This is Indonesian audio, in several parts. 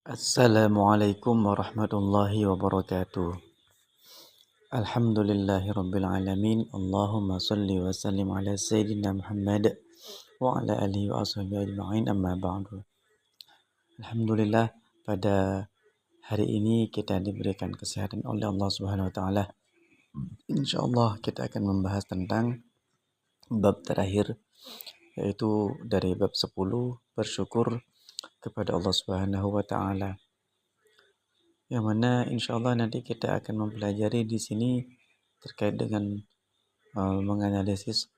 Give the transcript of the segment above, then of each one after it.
Assalamualaikum warahmatullahi wabarakatuh. Alhamdulillahi rabbil alamin. Allahumma salli wa sallim ala sayyidina Muhammad wa ala alihi wa ashabihi ajma'in, amma ba'du. Alhamdulillah, pada hari ini kita diberikan kesehatan oleh Allah Subhanahu wa taala. Insyaallah kita akan membahas tentang bab terakhir, yaitu dari bab 10, bersyukur kepada Allah Subhanahu wa taala. Yang mana insya Allah nanti kita akan mempelajari di sini terkait dengan menganalisis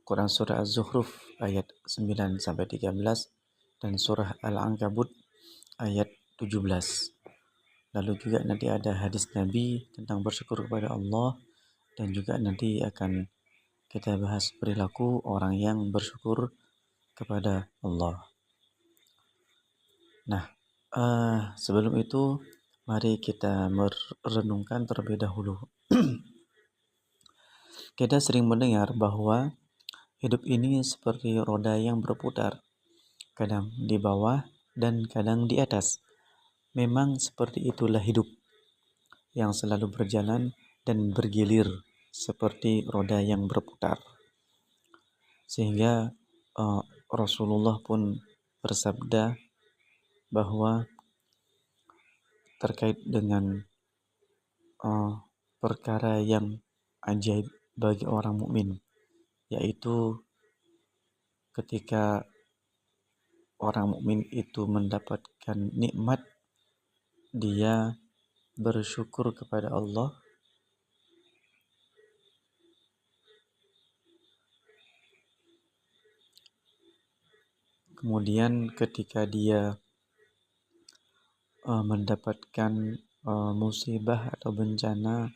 Quran surah Az-Zukhruf ayat 9 sampai 13 dan surah Al-Ankabut ayat 17. Lalu juga nanti ada hadis Nabi tentang bersyukur kepada Allah, dan juga nanti akan kita bahas perilaku orang yang bersyukur kepada Allah. Nah, sebelum itu mari kita merenungkan terlebih dahulu. Kita sering mendengar bahwa hidup ini seperti roda yang berputar, kadang di bawah dan kadang di atas. Memang seperti itulah hidup, yang selalu berjalan dan bergilir seperti roda yang berputar. Sehingga Rasulullah pun bersabda bahwa terkait dengan perkara yang ajaib bagi orang mukmin, yaitu ketika orang mukmin itu mendapatkan nikmat, dia bersyukur kepada Allah, kemudian ketika dia mendapatkan musibah atau bencana,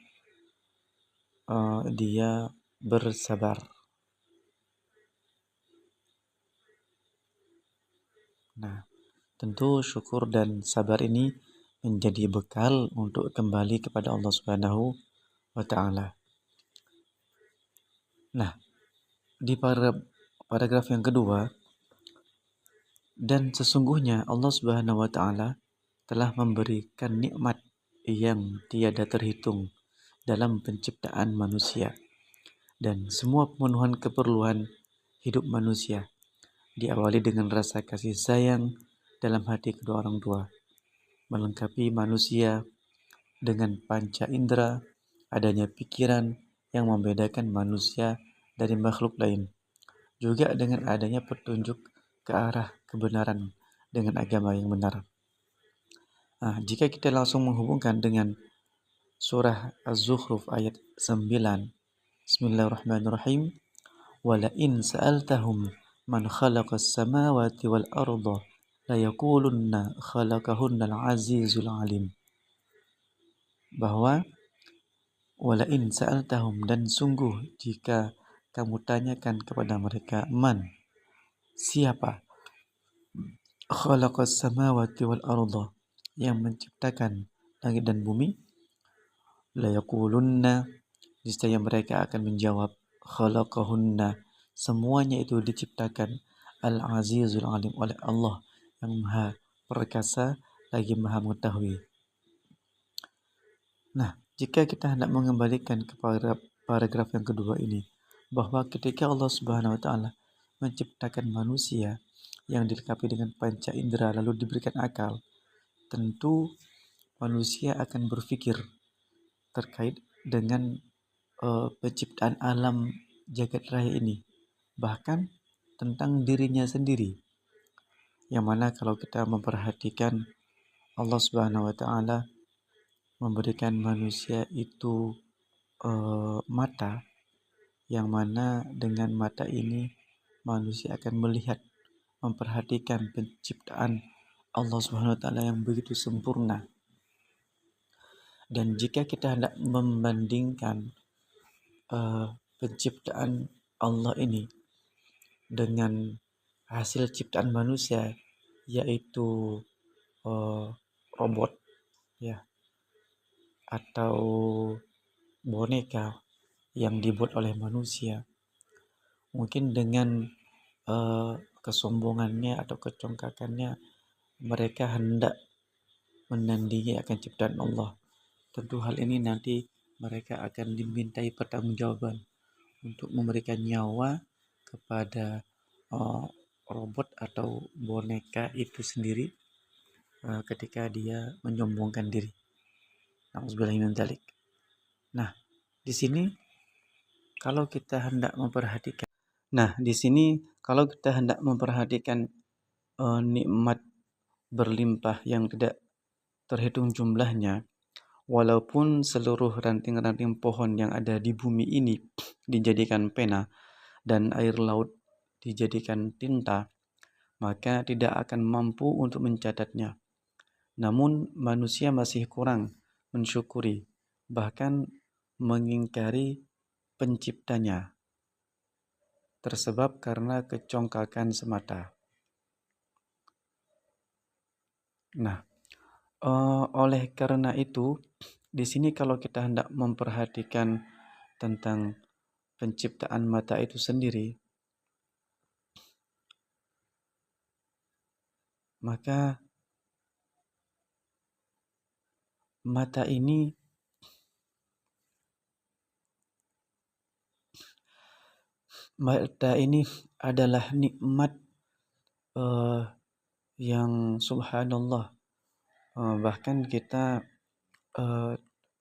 dia bersabar. Nah, tentu syukur dan sabar ini menjadi bekal untuk kembali kepada Allah Subhanahu wa taala. Nah, di paragraf yang kedua, dan sesungguhnya Allah Subhanahu wa taala telah memberikan nikmat yang tiada terhitung dalam penciptaan manusia dan semua pemenuhan keperluan hidup manusia, diawali dengan rasa kasih sayang dalam hati kedua orang tua, melengkapi manusia dengan panca indera, adanya pikiran yang membedakan manusia dari makhluk lain, juga dengan adanya petunjuk ke arah kebenaran dengan agama yang benar. Nah, jika kita langsung menghubungkan dengan surah Az-Zukhruf ayat 9, Bismillahirrahmanirrahim, wala in sa'altahum man khalaqas samawati wal arda la yaqulunna khalaqahunnal azizul alim. Bahwa wala in sa'altahum, dan sungguh jika kamu tanyakan kepada mereka, man, siapa, khalaqas samawati wal arda, yang menciptakan langit dan bumi, la yaqulunna, niscaya mereka akan menjawab, khalaqahunna, semuanya itu diciptakan, al-azizul alim, oleh Allah yang maha perkasa lagi maha mengetahui. Nah, jika kita hendak mengembalikan kepada paragraf yang kedua ini, bahwa ketika Allah Subhanahu wa taala menciptakan manusia yang dilengkapi dengan panca indera lalu diberikan akal, tentu manusia akan berpikir terkait dengan penciptaan alam jagat raya ini, bahkan tentang dirinya sendiri. Yang mana kalau kita memperhatikan, Allah Subhanahu wa taala memberikan manusia itu mata, yang mana dengan mata ini manusia akan melihat, memperhatikan penciptaan Allah Subhanahu wa taala yang begitu sempurna. Dan jika kita hendak membandingkan penciptaan Allah ini dengan hasil ciptaan manusia, yaitu robot, ya, atau boneka yang dibuat oleh manusia, mungkin dengan kesombongannya atau kecongkakannya mereka hendak menandingi akan ciptaan Allah. Tentu hal ini nanti mereka akan dimintai pertanggungjawaban untuk memberikan nyawa kepada robot atau boneka itu sendiri ketika dia menyombongkan diri. Nauzubillahi min dzalik. Nah, di sini kalau kita hendak memperhatikan nikmat berlimpah yang tidak terhitung jumlahnya, walaupun seluruh ranting-ranting pohon yang ada di bumi ini dijadikan pena dan air laut dijadikan tinta, maka tidak akan mampu untuk mencatatnya. Namun manusia masih kurang mensyukuri, bahkan mengingkari penciptanya, tersebab karena kecongkakan semata. Nah, oleh karena itu, di sini kalau kita hendak memperhatikan tentang penciptaan mata itu sendiri, maka mata ini adalah nikmat yang subhanallah, bahkan kita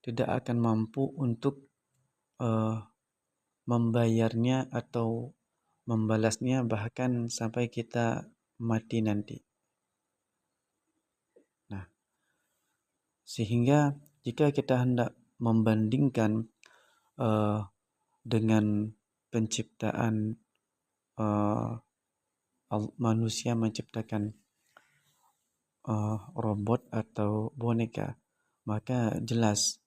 tidak akan mampu untuk membayarnya atau membalasnya bahkan sampai kita mati nanti. Nah, sehingga jika kita hendak membandingkan dengan penciptaan manusia menciptakan robot atau boneka, maka jelas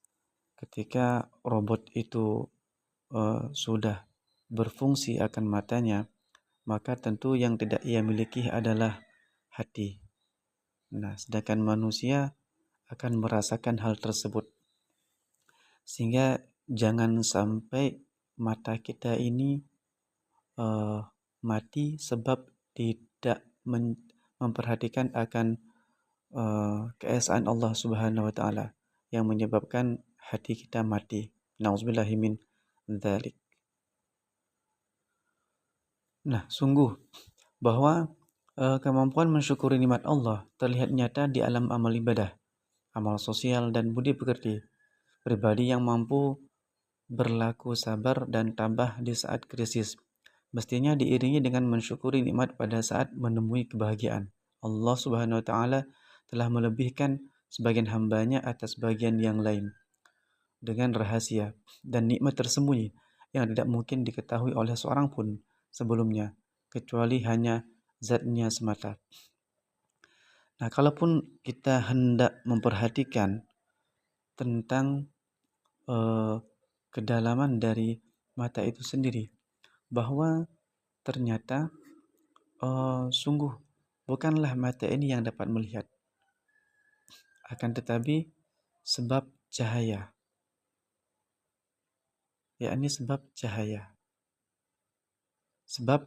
ketika robot itu sudah berfungsi akan matanya, maka tentu yang tidak ia miliki adalah hati. Nah, sedangkan manusia akan merasakan hal tersebut. Sehingga jangan sampai mata kita ini mati sebab tidak memperhatikan akan keesaan Allah Subhanahu wa taala yang menyebabkan hati kita mati. Nauzubillahi min dzalik. Nah, sungguh bahwa kemampuan mensyukuri nikmat Allah terlihat nyata di alam amal ibadah, amal sosial dan budi pekerti. Pribadi yang mampu berlaku sabar dan tabah di saat krisis mestinya diiringi dengan mensyukuri nikmat pada saat menemui kebahagiaan. Allah Subhanahu wa taala telah melebihkan sebagian hambanya atas bagian yang lain dengan rahasia dan nikmat tersembunyi yang tidak mungkin diketahui oleh seorang pun sebelumnya kecuali hanya zatnya semata. Nah, kalaupun kita hendak memperhatikan tentang kedalaman dari mata itu sendiri, bahwa ternyata sungguh bukanlah mata ini yang dapat melihat, akan tetapi sebab cahaya, yakni sebab cahaya. Sebab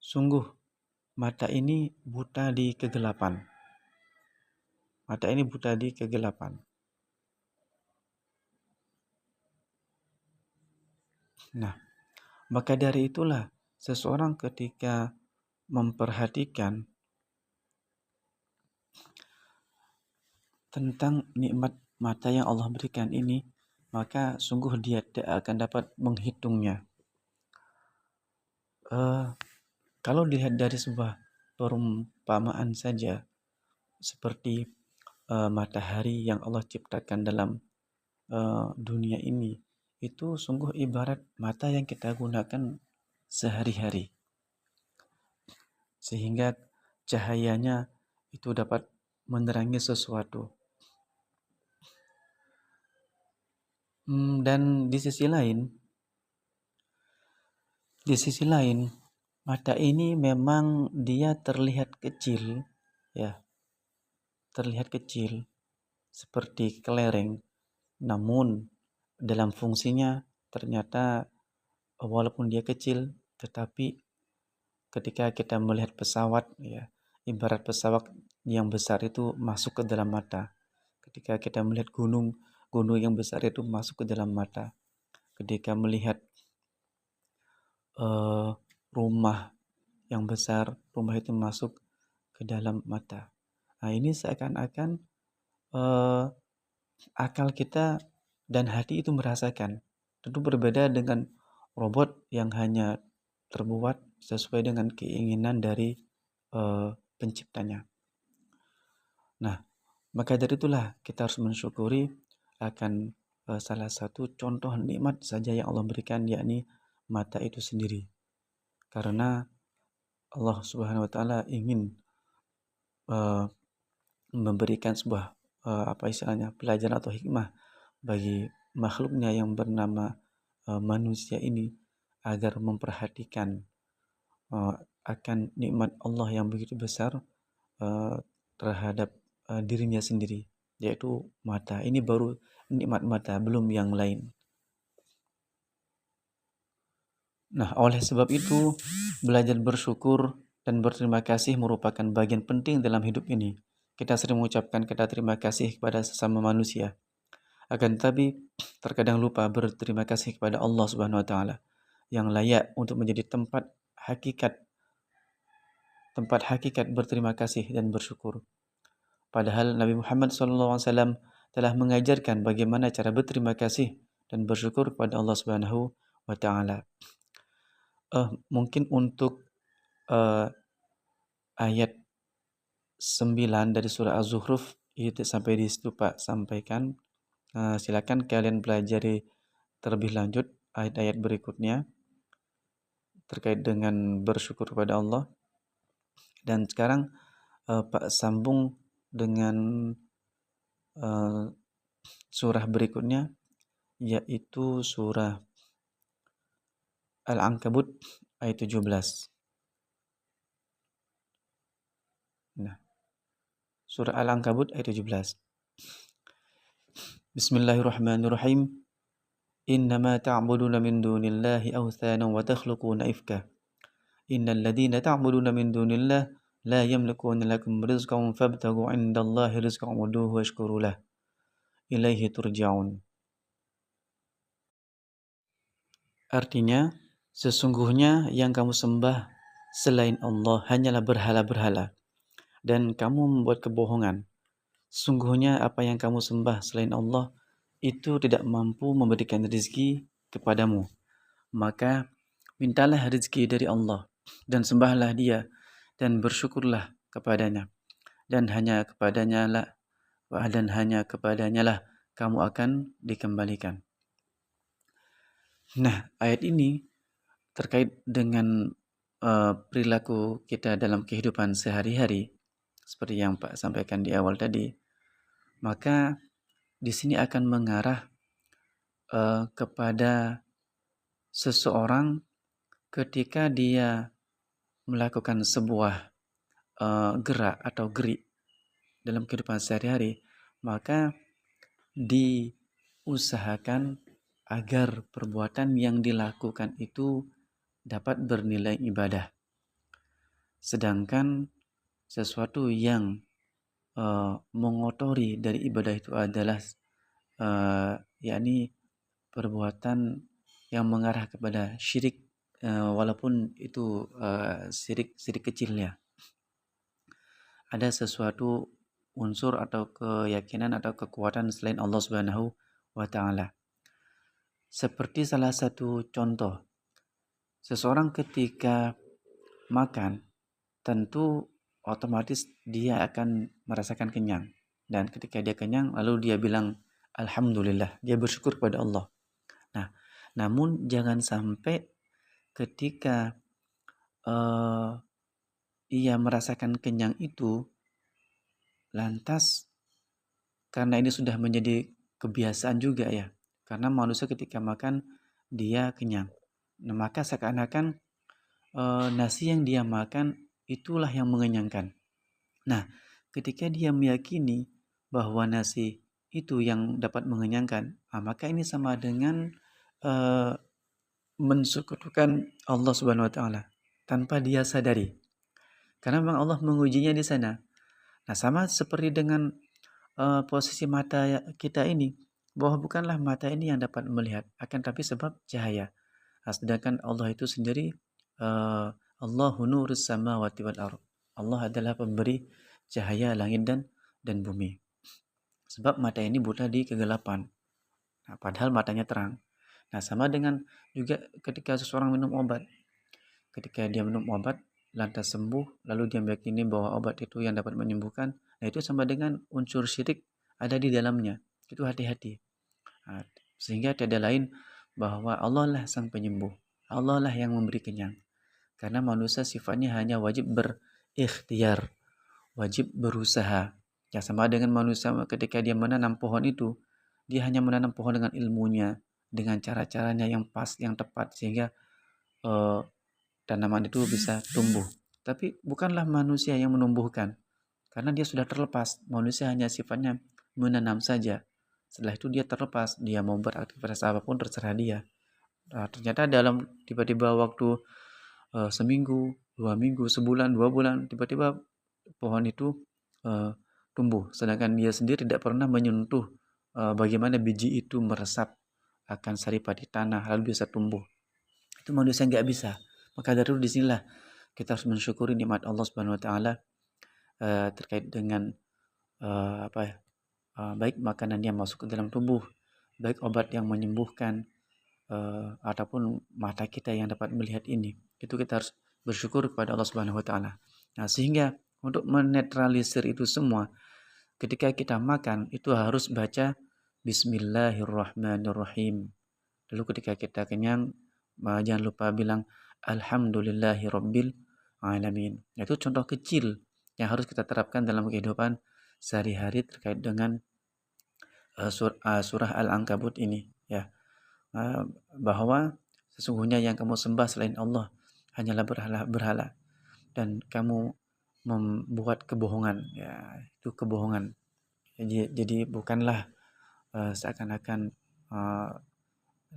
sungguh mata ini buta di kegelapan. Mata ini buta di kegelapan. Nah, maka dari itulah seseorang ketika memperhatikan tentang nikmat mata yang Allah berikan ini, maka sungguh dia tidak akan dapat menghitungnya. Kalau dilihat dari sebuah perumpamaan saja, seperti matahari yang Allah ciptakan dalam dunia ini, itu sungguh ibarat mata yang kita gunakan sehari-hari, sehingga cahayanya itu dapat menerangi sesuatu. Dan di sisi lain, mata ini memang dia terlihat kecil, ya, terlihat kecil seperti kelereng, namun dalam fungsinya ternyata walaupun dia kecil, tetapi ketika kita melihat pesawat, ya, ibarat pesawat yang besar itu masuk ke dalam mata, ketika kita melihat gunung yang besar itu masuk ke dalam mata, ketika melihat rumah yang besar, rumah itu masuk ke dalam mata. Nah, ini seakan-akan akal kita dan hati itu merasakan. Tentu berbeda dengan robot yang hanya terbuat sesuai dengan keinginan dari penciptanya. Nah, maka dari itulah kita harus mensyukuri akan salah satu contoh nikmat saja yang Allah berikan, yakni mata itu sendiri. Karena Allah Subhanahu wa taala ingin memberikan sebuah pelajaran atau hikmah bagi makhluknya yang bernama manusia ini, agar memperhatikan akan nikmat Allah yang begitu besar terhadap dirinya sendiri, yaitu mata. Ini baru nikmat mata, belum yang lain. Nah, oleh sebab itu, belajar bersyukur dan berterima kasih merupakan bagian penting dalam hidup ini. Kita sering mengucapkan kata terima kasih kepada sesama manusia. Akan tetapi, terkadang lupa berterima kasih kepada Allah Subhanahu wa taala yang layak untuk menjadi tempat hakikat berterima kasih dan bersyukur. Padahal Nabi Muhammad SAW telah mengajarkan bagaimana cara berterima kasih dan bersyukur kepada Allah Subhanahu wa taala. Mungkin untuk ayat 9 dari surah Az-Zukhruf itu sampai di situ Pak sampaikan. Silakan kalian pelajari terlebih lanjut ayat-ayat berikutnya terkait dengan bersyukur kepada Allah. Dan sekarang Pak sambung dengan surah berikutnya, yaitu surah Al-Ankabut ayat 17. Nah, surah Al-Ankabut ayat 17. Bismillahirrahmanirrahim. Innama ta'buduna min dunillahi awthanan wa takhluquna ifka. Innal ladhina ta'buduna min dunillah la yamlikuna lakum rizqan fabtaghu 'indallahi rizqan waduhu washkuru lah. Ilaihi turja'un. Artinya, sesungguhnya yang kamu sembah selain Allah hanyalah berhala-berhala, dan kamu membuat kebohongan. Sungguhnya apa yang kamu sembah selain Allah itu tidak mampu memberikan rezeki kepadamu. Maka mintalah rezeki dari Allah dan sembahlah Dia dan bersyukurlah kepadanya. Dan hanya kepadanya lah kamu akan dikembalikan. Nah, ayat ini terkait dengan perilaku kita dalam kehidupan sehari-hari, seperti yang Pak sampaikan di awal tadi, maka di sini akan mengarah kepada seseorang ketika dia melakukan sebuah gerak atau gerik dalam kehidupan sehari-hari, maka diusahakan agar perbuatan yang dilakukan itu dapat bernilai ibadah. Sedangkan sesuatu yang mengotori dari ibadah itu adalah yakni perbuatan yang mengarah kepada syirik, walaupun itu syirik kecilnya. Ada sesuatu unsur atau keyakinan atau kekuatan selain Allah Subhanahu wa taala. Seperti salah satu contoh, seseorang ketika makan tentu otomatis dia akan merasakan kenyang, dan ketika dia kenyang lalu dia bilang alhamdulillah, dia bersyukur kepada Allah. Nah, namun jangan sampai ketika ia merasakan kenyang itu lantas, karena ini sudah menjadi kebiasaan juga ya, karena manusia ketika makan dia kenyang. Nah, maka seakan-akan nasi yang dia makan itulah yang mengenyangkan. Nah, ketika dia meyakini bahwa nasi itu yang dapat mengenyangkan, maka ini sama dengan mensekutukan Allah Subhanahu wa taala tanpa dia sadari. Karena memang Allah mengujinya di sana. Nah, sama seperti dengan posisi mata kita ini, bahwa bukanlah mata ini yang dapat melihat, akan tapi sebab cahaya. Sedangkan Allah itu sendiri, Allahu nurus samawati wal ardh. Allah adalah pemberi cahaya langit dan bumi. Sebab mata ini buta di kegelapan. Nah, padahal matanya terang. Nah, sama dengan juga ketika seseorang minum obat. Ketika dia minum obat, lantas sembuh, lalu dia meyakini bahwa obat itu yang dapat menyembuhkan. Nah, itu sama dengan unsur syirik ada di dalamnya. Itu hati-hati. Nah, sehingga tiada lain bahwa Allah lah sang penyembuh. Allah lah yang memberi kenyang. Karena manusia sifatnya hanya wajib berikhtiar, wajib berusaha. Ya, sama dengan manusia ketika dia menanam pohon itu, dia hanya menanam pohon dengan ilmunya, dengan cara-caranya yang pas, yang tepat, sehingga eh, tanaman itu bisa tumbuh. Tapi bukanlah manusia yang menumbuhkan, karena dia sudah terlepas. Manusia hanya sifatnya menanam saja. Setelah itu dia terlepas, dia mau beraktivitas apapun terserah dia. Nah, ternyata dalam tiba-tiba waktu seminggu, 2 minggu, sebulan, 2 bulan, tiba-tiba pohon itu uh, tumbuh. Sedangkan dia sendiri tidak pernah menyentuh bagaimana biji itu meresap akan saripati tanah lalu bisa tumbuh. Itu manusia nggak bisa. Maka dari itu disinilah kita harus mensyukuri nikmat Allah Subhanahu Wa Taala terkait dengan baik makanan yang masuk ke dalam tubuh, baik obat yang menyembuhkan, ataupun mata kita yang dapat melihat ini. Itu kita harus bersyukur kepada Allah Subhanahu Wa Taala. Nah, sehingga untuk menetralisir itu semua, ketika kita makan itu harus baca Bismillahirrahmanirrahim. Lalu ketika kita kenyang, jangan lupa bilang Alhamdulillahirabbil alamin. Itu contoh kecil yang harus kita terapkan dalam kehidupan sehari-hari terkait dengan surah Al-Ankabut ini, ya. Bahwa sesungguhnya yang kamu sembah selain Allah hanyalah berhala dan kamu membuat kebohongan, ya, itu kebohongan. Jadi bukanlah seakan-akan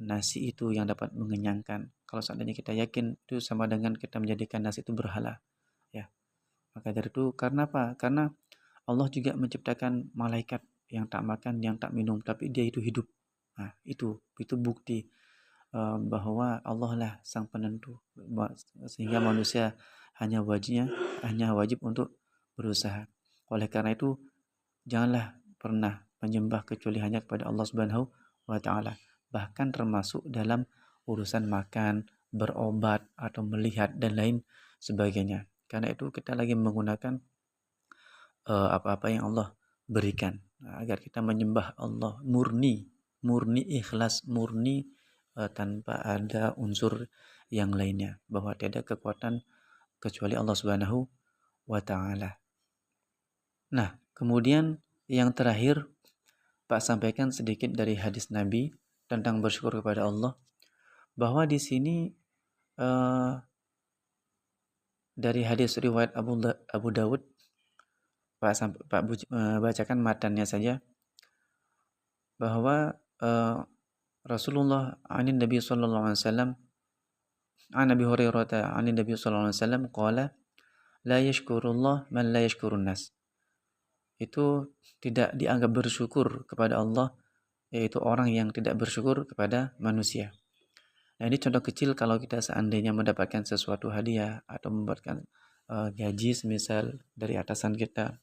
nasi itu yang dapat mengenyangkan. Kalau seandainya kita yakin itu sama dengan kita menjadikan nasi itu berhala, ya. Maka dari itu, karena apa? Karena Allah juga menciptakan malaikat yang tak makan, yang tak minum, tapi dia itu hidup. Nah, itu bukti bahwa Allah lah sang penentu, sehingga manusia hanya wajib untuk berusaha. Oleh karena itu, janganlah pernah menyembah kecuali hanya kepada Allah Subhanahu wa Ta'ala, bahkan termasuk dalam urusan makan, berobat, atau melihat dan lain sebagainya. Karena itu kita lagi menggunakan apa-apa yang Allah berikan, agar kita menyembah Allah murni ikhlas, murni tanpa ada unsur yang lainnya, bahwa tidak ada kekuatan kecuali Allah Subhanahu wa Ta'ala. Nah, kemudian yang terakhir Pak sampaikan sedikit dari hadis Nabi tentang bersyukur kepada Allah, bahwa di sini dari hadis riwayat Abu Dawud, Pak bacakan matannya saja, bahwa Rasulullah anin Nabi sallallahu alaihi wasallam an Nabi Hurairah anin Nabi sallallahu alaihi wasallam qala la yashkurullah man la yashkurun nas. Itu tidak dianggap bersyukur kepada Allah, yaitu orang yang tidak bersyukur kepada manusia. Nah, ini contoh kecil kalau kita seandainya mendapatkan sesuatu hadiah atau mendapatkan gaji semisal dari atasan kita,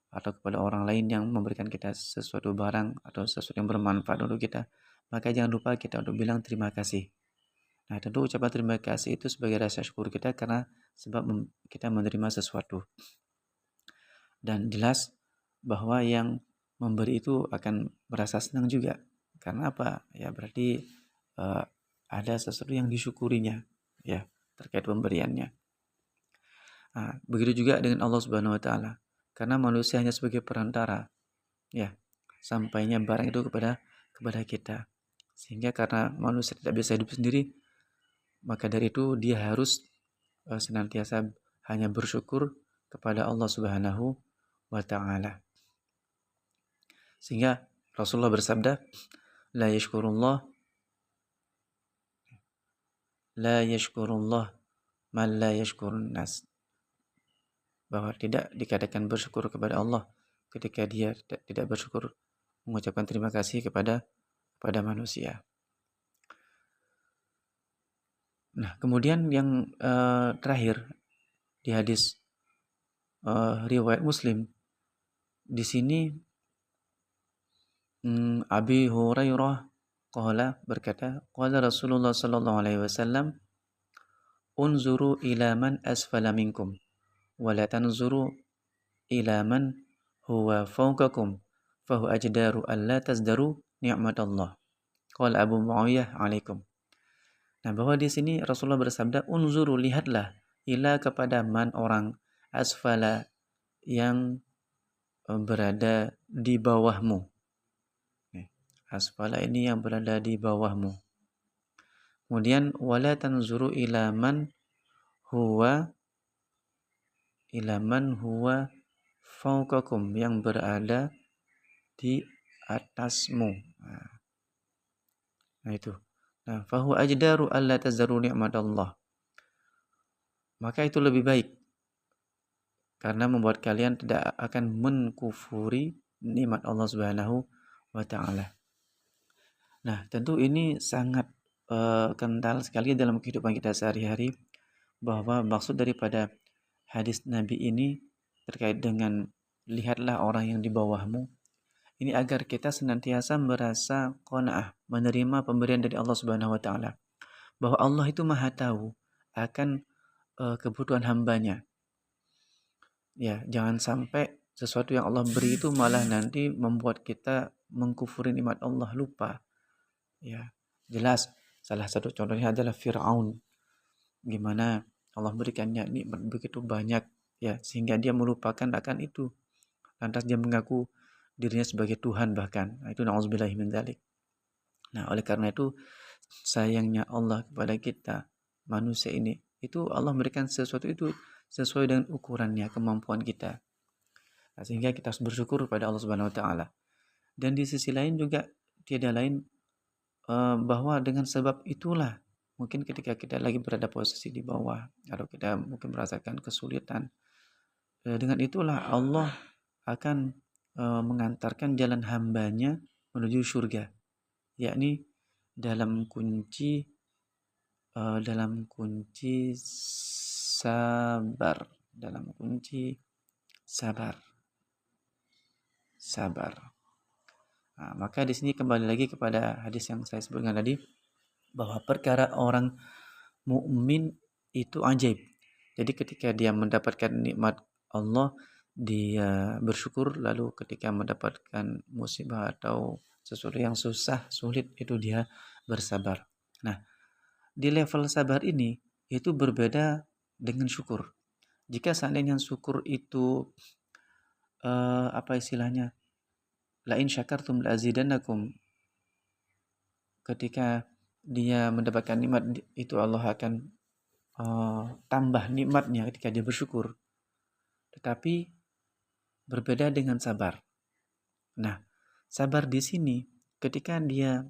atau kepada orang lain yang memberikan kita sesuatu barang atau sesuatu yang bermanfaat untuk kita, maka jangan lupa kita untuk bilang terima kasih. Nah, tentu ucapan terima kasih itu sebagai rasa syukur kita karena sebab kita menerima sesuatu. Dan jelas bahwa yang memberi itu akan merasa senang juga. Karena apa? Ya berarti ada sesuatu yang disyukurinya, ya, terkait pemberiannya. Nah, begitu juga dengan Allah Subhanahu wa Ta'ala. Karena manusia hanya sebagai perantara, ya, sampainya barang itu kepada kita. Sehingga karena manusia tidak bisa hidup sendiri, maka dari itu dia harus senantiasa hanya bersyukur kepada Allah Subhanahu wa Ta'ala. Sehingga Rasulullah bersabda, la yashkurullah man la yashkurun nas. Bahwa tidak dikatakan bersyukur kepada Allah ketika dia tidak bersyukur, mengucapkan terima kasih kepada manusia. Nah, kemudian yang terakhir di hadis riwayat Muslim, di sini Abi Hurairah berkata, qala Rasulullah sallallahu alaihi wasallam, unzuru ila man asfala minkum wa la tanzuru ila man huwa fawqakum fahu ajdaru alla tazdaru ni'matallah. Qala Abu Muawiyah alaikum. Nah, bahwa di sini Rasulullah bersabda, unzuru, lihatlah, ila kepada man, orang, asfala, yang berada di bawahmu. Asfala ini yang berada di bawahmu. Kemudian wala tanzuru ila man huwa fawqakum, yang berada di atasmu. Nah itu. Nah, fahu ajdaru alla tazdaru ni'matallah. Maka itu lebih baik karena membuat kalian tidak akan mengkufuri nikmat Allah Subhanahu wa taala. Nah, tentu ini sangat kental sekali dalam kehidupan kita sehari-hari, bahwa maksud daripada hadis Nabi ini terkait dengan lihatlah orang yang di bawahmu, ini agar kita senantiasa merasa qanaah, menerima pemberian dari Allah Subhanahu wa taala, bahwa Allah itu Maha tahu akan kebutuhan hambanya. Ya, jangan sampai sesuatu yang Allah beri itu malah nanti membuat kita mengkufuri nikmat Allah, lupa. Ya, jelas salah satu contohnya adalah Fir'aun. Gimana Allah berikannya nikmat begitu banyak, ya, sehingga dia melupakan akan itu. Lantas dia mengaku dirinya sebagai Tuhan bahkan. Nah, itu na'udzubillahi min dzalik. Nah, oleh karena itu sayangnya Allah kepada kita manusia ini, itu Allah memberikan sesuatu itu sesuai dengan ukurannya, kemampuan kita. Nah, sehingga kita harus bersyukur kepada Allah Subhanahu wa taala. Dan di sisi lain juga tiada lain bahwa dengan sebab itulah mungkin ketika kita lagi berada posisi di bawah atau kita mungkin merasakan kesulitan, dengan itulah Allah akan mengantarkan jalan hambanya menuju surga, yakni dalam kunci sabar, sabar. Nah, maka di sini kembali lagi kepada hadis yang saya sebutkan tadi, bahwa perkara orang mukmin itu ajaib. Jadi ketika dia mendapatkan nikmat Allah, dia bersyukur, lalu ketika mendapatkan musibah atau sesuatu yang susah, sulit, itu dia bersabar. Nah, di level sabar ini itu berbeda dengan syukur. Jika seandainya syukur itu apa istilahnya? La in syakartum la azidannakum. Ketika dia mendapatkan nikmat itu, Allah akan tambah nikmatnya ketika dia bersyukur. Tetapi berbeda dengan sabar. Nah, sabar di sini ketika dia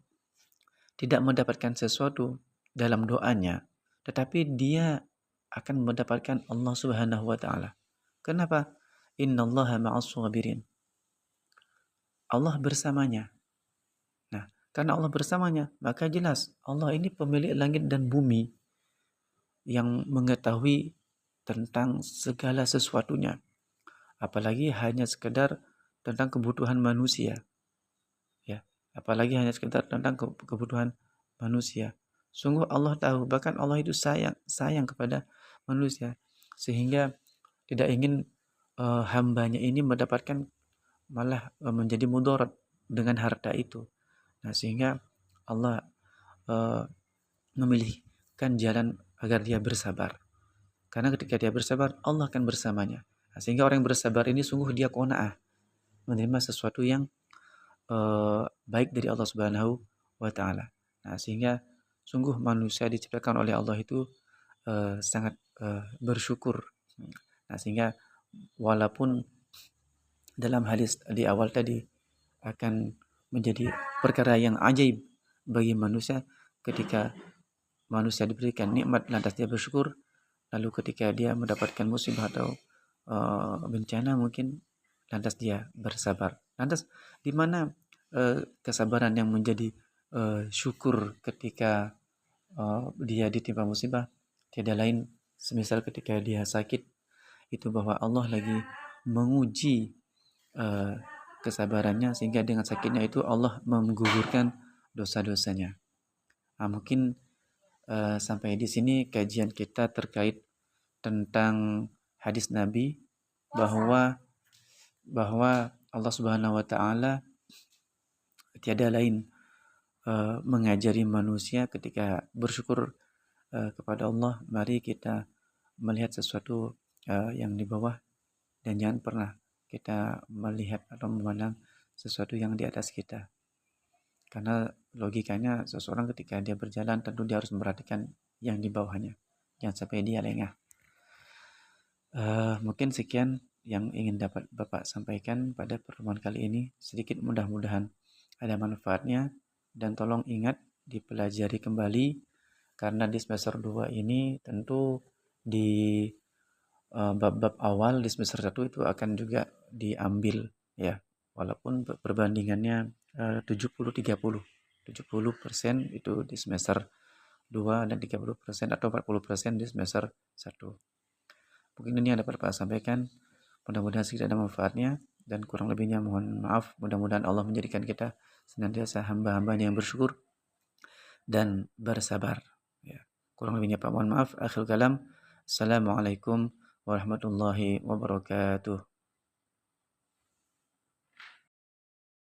tidak mendapatkan sesuatu dalam doanya, tetapi dia akan mendapatkan Allah Subhanahu wa taala. Kenapa? Innallaha ma'as sabirin. Allah bersamanya. Nah, karena Allah bersamanya, maka jelas Allah ini pemilik langit dan bumi yang mengetahui tentang segala sesuatunya. Apalagi hanya sekedar tentang kebutuhan manusia. Ya, apalagi hanya sekedar tentang kebutuhan manusia. Sungguh Allah tahu, bahkan Allah itu sayang kepada manusia, sehingga tidak ingin hambanya ini mendapatkan malah menjadi mudarat dengan harta itu. Nah, sehingga Allah memilihkan jalan agar dia bersabar. Karena ketika dia bersabar, Allah akan bersamanya. Nah, sehingga orang yang bersabar ini sungguh dia qanaah, menerima sesuatu yang baik dari Allah Subhanahu wa taala. Nah, sehingga sungguh manusia diciptakan oleh Allah itu sangat bersyukur. Nah, sehingga walaupun dalam hadis di awal tadi akan menjadi perkara yang ajaib bagi manusia ketika manusia diberikan nikmat lantas dia bersyukur, lalu ketika dia mendapatkan musibah atau bencana mungkin lantas dia bersabar. Lantas di mana kesabaran yang menjadi syukur ketika dia ditimpa musibah? Tiada lain semisal ketika dia sakit, itu bahwa Allah lagi menguji eh, kesabarannya, sehingga dengan sakitnya itu Allah menggugurkan dosa-dosanya. Mungkin sampai di sini kajian kita terkait tentang hadis Nabi bahwa Allah Subhanahu wa taala tiada lain mengajari manusia ketika bersyukur kepada Allah. Mari kita melihat sesuatu yang di bawah, dan jangan pernah kita melihat atau memandang sesuatu yang di atas kita. Karena logikanya seseorang ketika dia berjalan tentu dia harus memperhatikan yang di bawahnya. Jangan sampai dia lengah. Mungkin sekian yang ingin dapat Bapak sampaikan pada pertemuan kali ini. Sedikit mudah-mudahan ada manfaatnya, dan tolong ingat dipelajari kembali, karena di semester 2 ini tentu di bab-bab awal di semester 1 itu akan juga diambil ya, walaupun perbandingannya 70-30. 70% itu di semester 2 dan 30% atau 40% di semester 1. Mungkin ini yang dapat Pak sampaikan. Mudah-mudahan sedikit ada manfaatnya, dan kurang lebihnya mohon maaf. Mudah-mudahan Allah menjadikan kita senantiasa hamba-hamba yang bersyukur dan bersabar. Ya. Kurang lebihnya Pak mohon maaf. Akhir kalam. Assalamualaikum warahmatullahi wabarakatuh.